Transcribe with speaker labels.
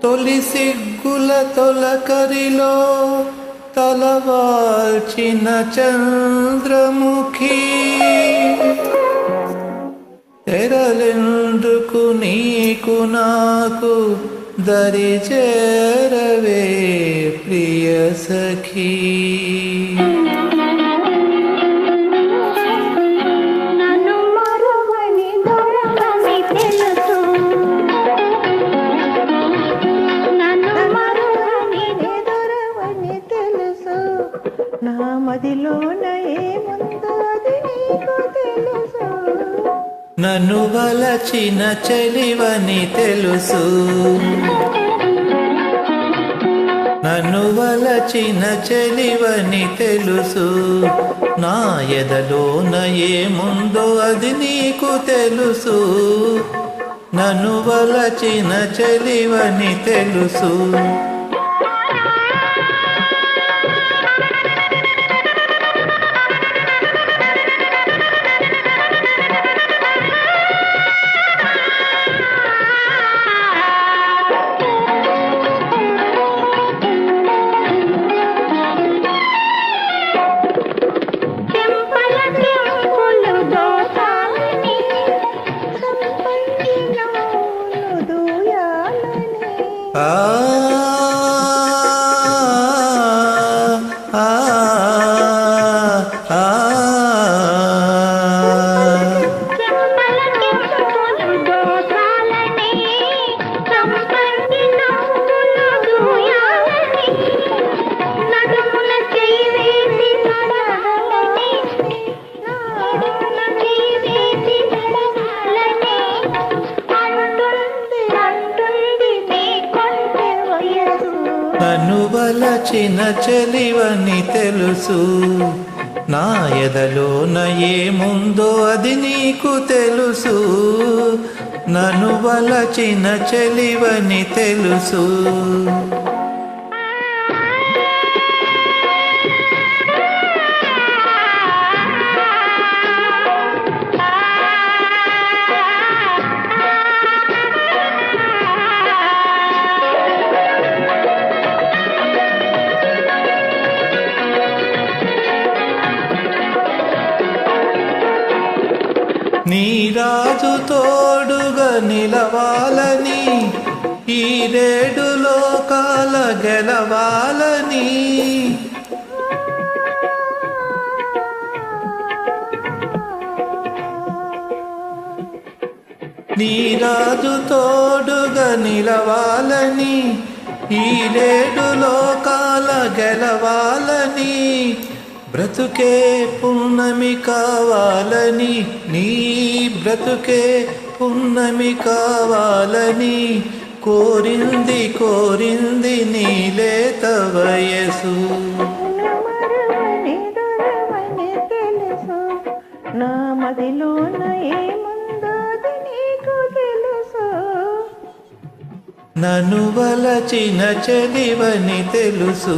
Speaker 1: తొలి సిగ్గుల తొలకరిలో తలవాల్చిన చంద్రముఖి తెరలెందుకు నీకు నాకు దరి చేరవే ప్రియ సఖీ.
Speaker 2: నా మదిలోన ఏముందో అది నీకు తెలుసు.
Speaker 1: నన్ను వలచిన చెలివని తెలుసు, నన్ను వలచిన చెలివని తెలుసు. నా ఎదలోన ఏముందో అది నీకు తెలుసు. నన్ను వలచిన చెలివని తెలుసు. నన్ను వలచిన చెలివని తెలుసు. నా ఎదలోన ఏముందో అది నీకు తెలుసు. నన్ను వలచిన చెలివని తెలుసు. నీ రాజు తోడుగా నిలవాలని, ఈ రేడు లోకాల గెలవాలని. నీ రాజు తోడుగా నిలవాలని, ఈ రేడు లోకాల గెలవాలని. బ్రతుకే పున్నమి కావాలని, నీ బ్రతుకే పున్నమి కావాలని. కోరింది కోరింది నీలేత వయసు.
Speaker 2: నా మదిలోన ఏముందో అది నీకు తెలుసు.
Speaker 1: నన్ను వలచిన చెలివని తెలుసు.